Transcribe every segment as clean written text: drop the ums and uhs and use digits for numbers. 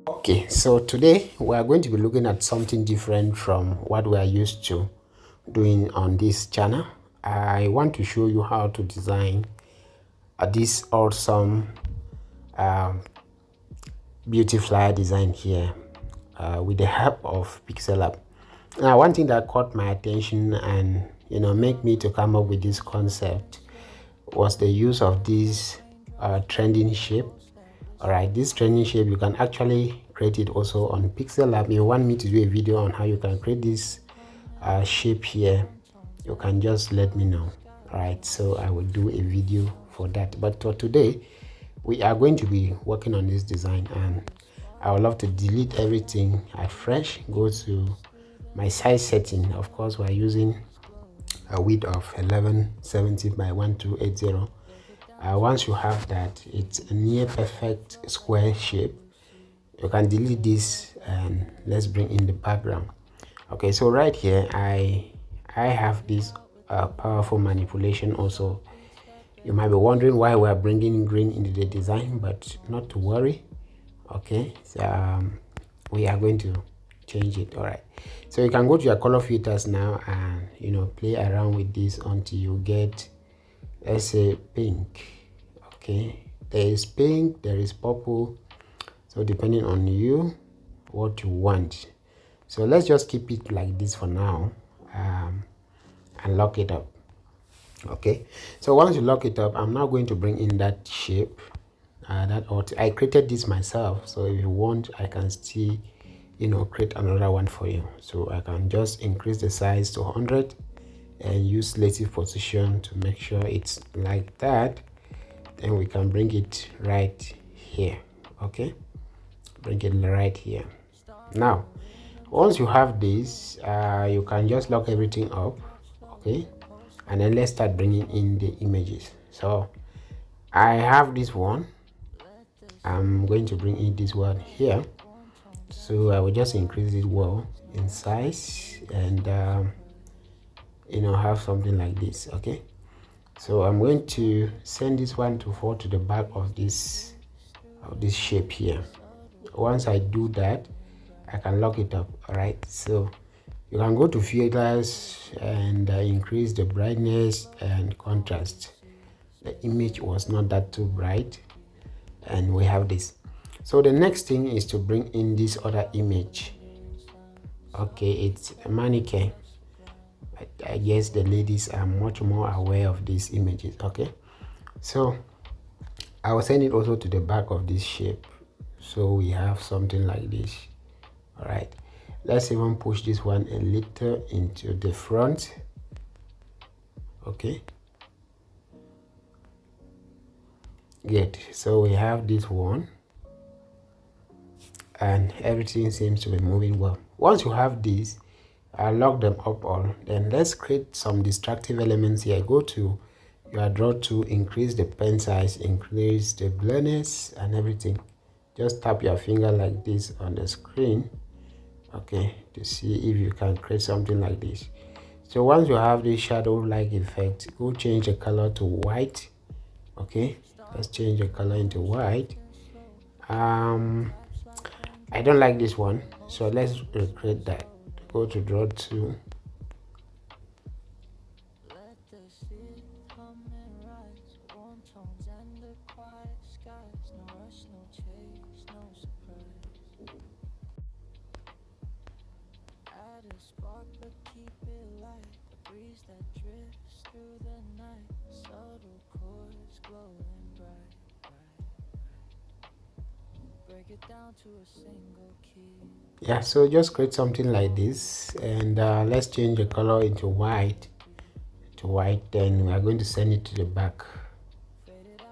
Okay, so today we are going to be looking at something different from what we are used to doing on this channel. I want to show you how to design this awesome um, beauty flyer design here with the help of Pixellab. Now, one thing that caught my attention and make me to come up with this concept was the use of this trending shape. All right, this trending shape, you can actually create it also on Pixellab. If you want me to do a video on how you can create this shape here, you can just let me know. All right, so I will do a video for that. But for today, we are going to be working on this design, and I would love to delete everything afresh, go to my size setting. Of course, we're using a width of 1170 by 1280. Once you have that, it's a near perfect square shape. You can delete this and let's bring in the background. Okay, so right here I have this powerful manipulation also. You might be wondering why we're bringing green into the design, but not to worry. Okay, so we are going to change it. All right, so you can go to your color filters now and play around with this until you get, let's say, pink. Okay, there is pink, there is purple, so depending on you what you want. So let's just keep it like this for now and lock it up. Okay, so once you lock it up, I'm now going to bring in that shape, I created this myself, so if you want I can still create another one for you. So I can just increase the size to 100 and use relative position to make sure it's like that. Then we can bring it right here. Okay, bring it right here. Now once you have this, you can just lock everything up. Okay, and then let's start bringing in the images. So I have this one, I'm going to bring in this one here. So I will just increase it well in size and have something like this. Okay, so I'm going to send this one to fall to the back of this shape here. Once I do that, I can lock it up. All right, so you can go to filters and increase the brightness and contrast. The image was not that too bright, and we have this. So the next thing is to bring in this other image. Okay, it's a mannequin. I guess the ladies are much more aware of these images. Okay, so I will send it also to the back of this shape, so we have something like this. All right, let's even push this one a little into the front. Okay, good. So we have this one and everything seems to be moving well. Once you have this, lock them up all. Then let's create some destructive elements here. Go to your draw to increase the pen size, increase the blurriness and everything. Just tap your finger like this on the screen, okay, to see if you can create something like this. So once you have this shadow like effect, go change the color to white. Okay, let's change the color into white. I don't like this one, so let's recreate that. Go to draw to yeah, so just create something like this, and let's change the color into white. Then we are going to send it to the back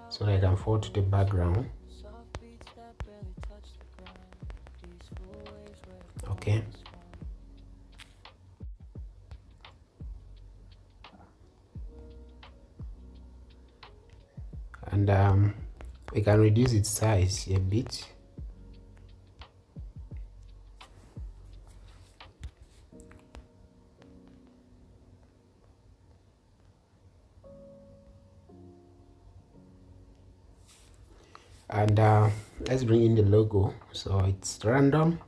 so that I can fall to the background. Okay, and we can reduce its size a bit. And let's bring in the logo. So it's random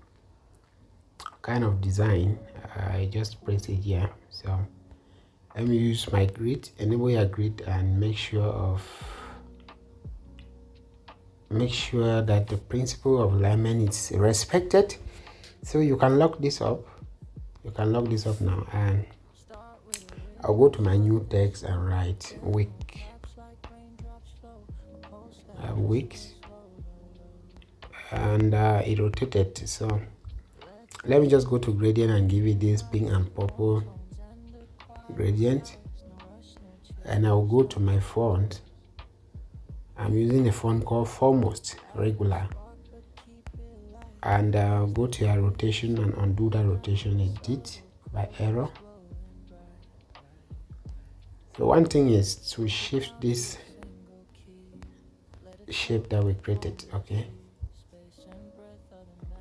kind of design. I just press it here. So let me use my grid, enable your grid, and make sure that the principle of alignment is respected. So you can lock this up. Now, and I'll go to my new text and write week. I have weeks, and it rotated. So let me just go to gradient and give it this pink and purple gradient, and I'll go to my font. I'm using a font called Foremost Regular, and I'll go to your rotation and undo that rotation it did by error. So one thing is to shift this shape that we created. Okay,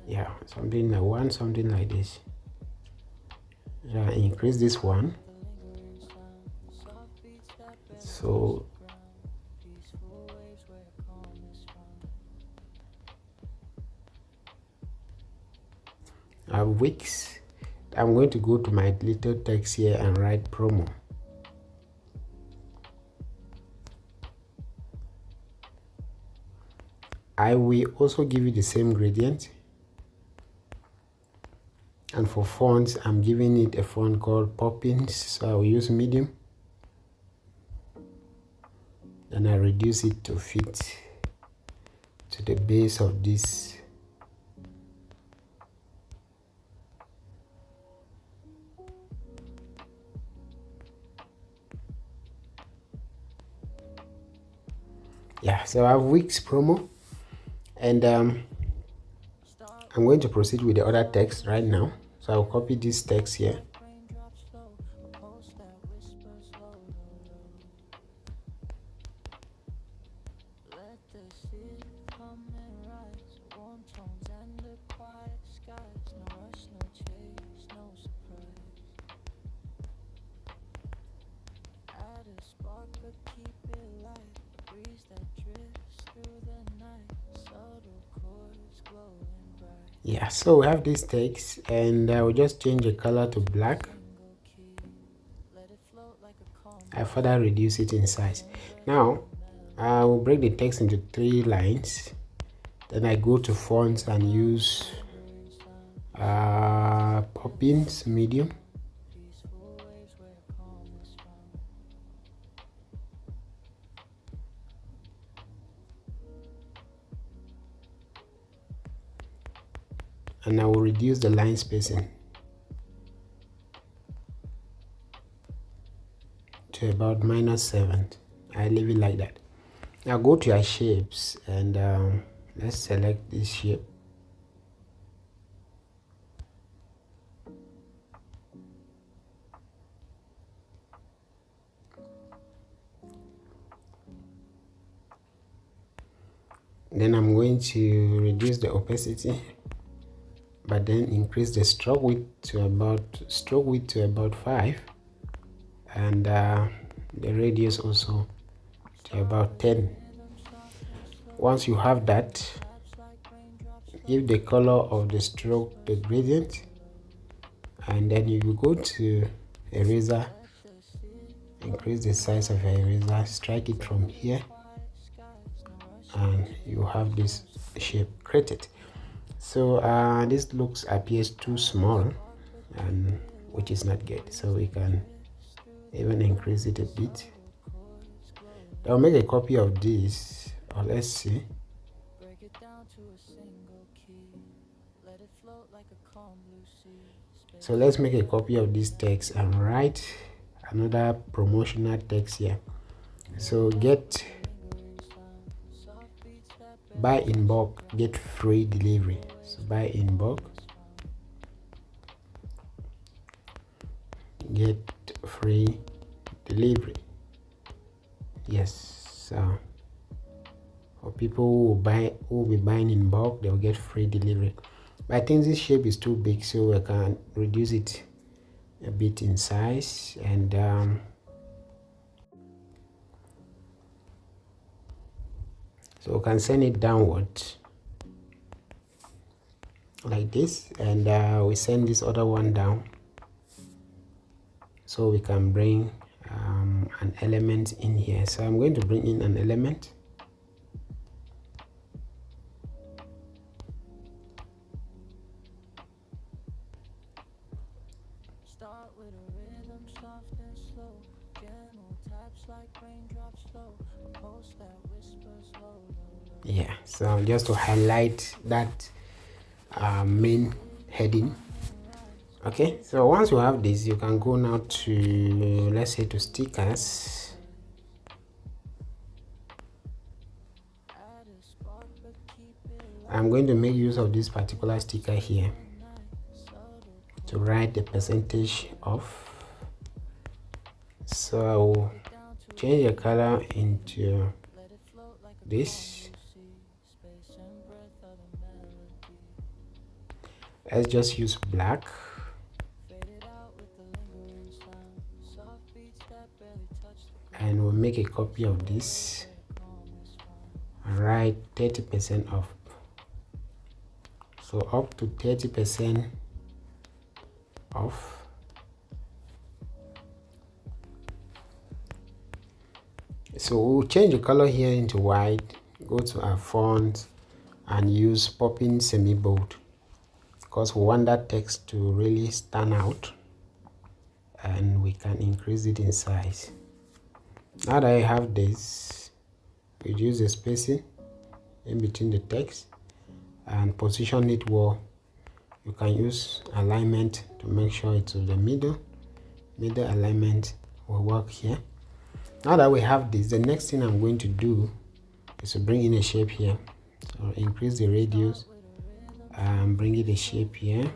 yeah, something like this. Yeah, increase this one. So I have weeks. I'm going to go to my little text here and write promo. I will also give you the same gradient, and for fonts I'm giving it a font called Poppins, so I will use medium, and I reduce it to fit to the base of this. Yeah, so I have weeks promo, and I'm going to proceed with the other text right now. So I'll copy this text here, yeah. So we have this text, and I will just change the color to black. I further reduce it in size. Now I will break the text into 3 lines. Then I go to fonts and use Poppins medium. And I will reduce the line spacing to about -7. I leave it like that. Now go to your shapes, and let's select this shape. Then I'm going to reduce the opacity, but then increase the stroke width to about 5, and the radius also to about 10. Once you have that, give the color of the stroke the gradient, and then you go to eraser, increase the size of your eraser, strike it from here, and you have this shape created. So this appears too small, and which is not good, so we can even increase it a bit. I'll make a copy of this, or let's see. So let's make a copy of this text and write another promotional text here. So get buy in bulk, get free delivery. So buy in bulk, get free delivery. Yes, so for people who will be buying in bulk, they'll get free delivery. But I think this shape is too big, so I can reduce it a bit in size, and so we can send it downwards. like this, and we send this other one down so we can bring an element in here. So I'm going to bring in an element. Yeah, so just to highlight that main heading. Okay, so once you have this, you can go now to, let's say, to stickers. I'm going to make use of this particular sticker here to write the percentage off. So I will change the color into this. Let's just use black. And we'll make a copy of this and write 30% off. So up to 30% off. So we'll change the color here into white, go to our font and use popping semi-bold because we want that text to really stand out, and we can increase it in size. Now that I have this, reduce the spacing in between the text and position it well. You can use alignment to make sure it's in the middle. Middle alignment will work here. Now that we have this, the next thing I'm going to do is to bring in a shape here. So increase the radius and bring it a shape here.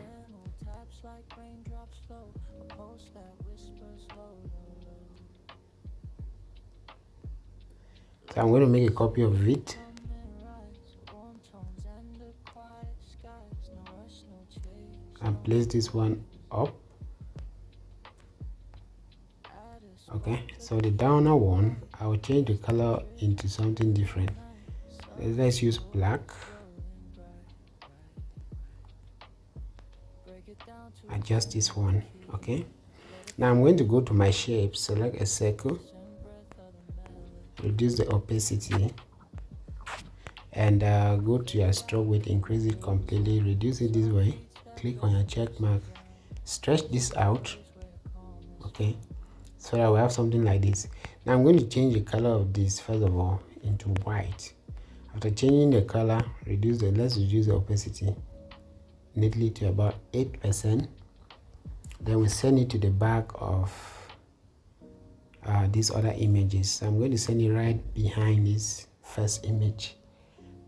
So I'm going to make a copy of it. And place this one up. Okay, so the downer one, I will change the color into something different. Let's use black. Adjust this one. Okay, now I'm going to go to my shape, select a circle, reduce the opacity, and go to your stroke width, increase it completely, reduce it this way, click on your check mark, stretch this out. Okay, so that we have something like this. Now I'm going to change the color of this first of all into white. After changing the color, let's reduce the opacity neatly to about 8%. Then we send it to the back of these other images. So I'm going to send it right behind this first image,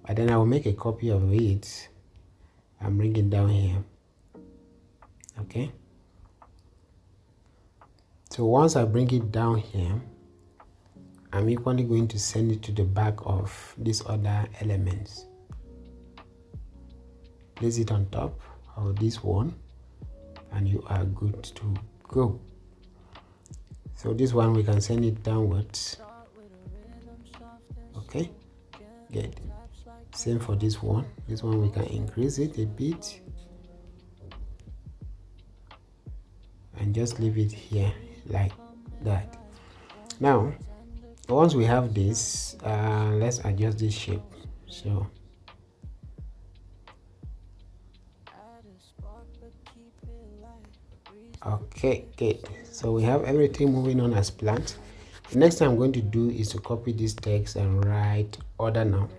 but then I will make a copy of it and bring it down here. Okay, so once I bring it down here, I'm equally going to send it to the back of these other elements. Place it on top of this one and you are good to go. So this one we can send it downwards. Okay, good. Same for this one. This one we can increase it a bit and just leave it here like that. Now once we have this, let's adjust this shape. So okay, good. So we have everything moving on as planned. The next thing I'm going to do is to copy this text and write order now.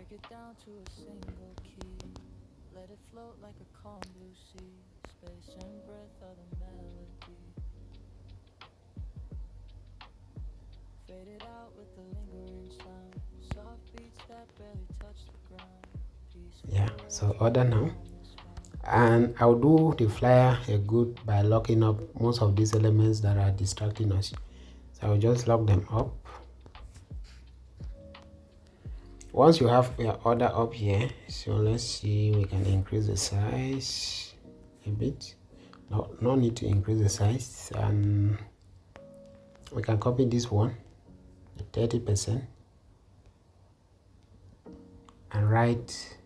Yeah, so order now. And I'll do the flyer a good by locking up most of these elements that are distracting us. So I'll just lock them up. Once you have your order up here, so let's see, we can increase the size a bit. No need to increase the size, and we can copy this one, the 30%, and write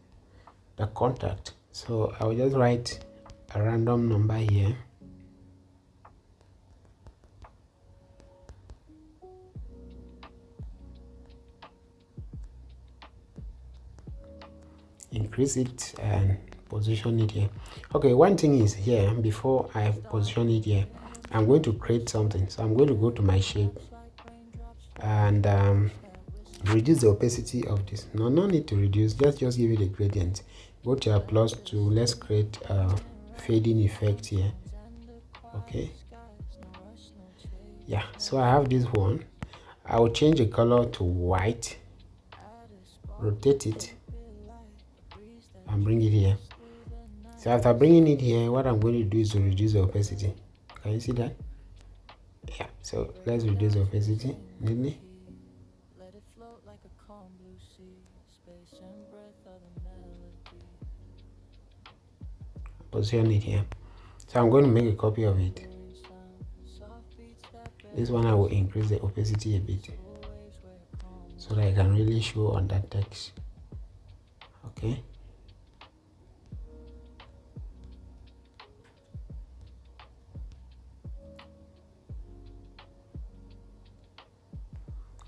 the contact So I will just write a random number here. Increase it and position it here. Okay, one thing is here, before I position it here, I'm going to create something. So I'm going to go to my shape and reduce the opacity of this. No need to reduce, just give it a gradient. Go to your plus tool, let's create a fading effect here. Okay, yeah, so I have this one. I will change the color to white, rotate it and bring it here. So after bringing it here, what I'm going to do is to reduce the opacity. Can you see that? Yeah, so let's reduce the opacity neatly. Position it here. So I'm going to make a copy of it. This one I will increase the opacity a bit so that I can really show on that text. Okay.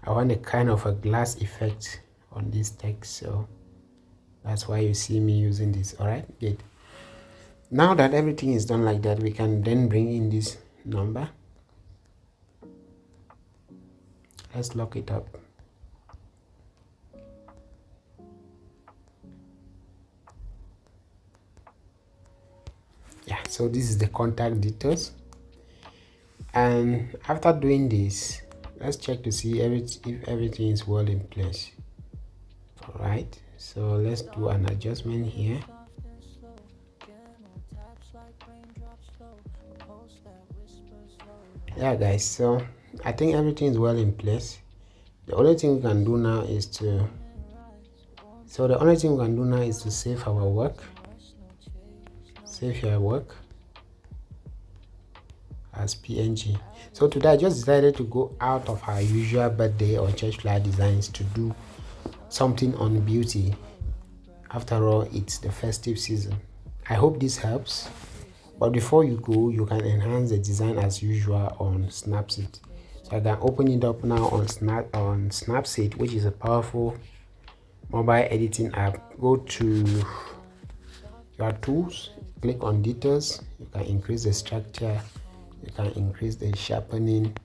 I want a kind of a glass effect on this text, so that's why you see me using this. All right, good. Now that everything is done like that, we can then bring in this number. Let's lock it up. Yeah, so this is the contact details. And after doing this, let's check to see if everything is well in place. All right, so let's do an adjustment here. Yeah guys, so I think everything is well in place. The only thing we can do now is to save our work. Save your work as PNG. So today I just decided to go out of our usual birthday or church flyer designs to do something on beauty. After all, it's the festive season. I hope this helps. But before you go, you can enhance the design as usual on Snapseed. So I can open it up now on Snapseed, which is a powerful mobile editing app. Go to your tools, click on details. You can increase the structure, you can increase the sharpening.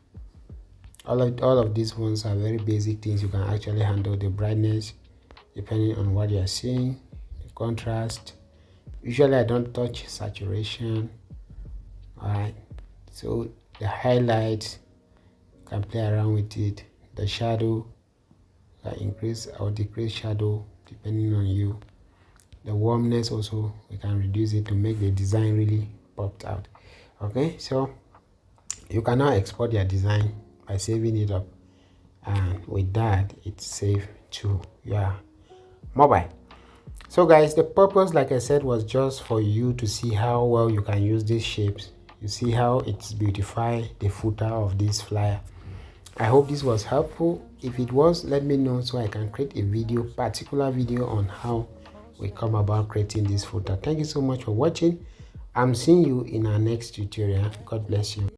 All of these ones are very basic things. You can actually handle the brightness depending on what you are seeing, the contrast. Usually I don't touch saturation. All right, so the highlights, you can play around with it. The shadow, you can increase or decrease shadow depending on you. The warmness also, we can reduce it to make the design really popped out. Okay, so you can now export your design by saving it up, and with that it's saved to your mobile. So guys, the purpose, like I said, was just for you to see how well you can use these shapes. You see how it's beautify the footer of this flyer. I hope this was helpful. If it was, let me know so I can create a video, particular video on how we come about creating this footer. Thank you so much for watching. I'm seeing you in our next tutorial. God bless you.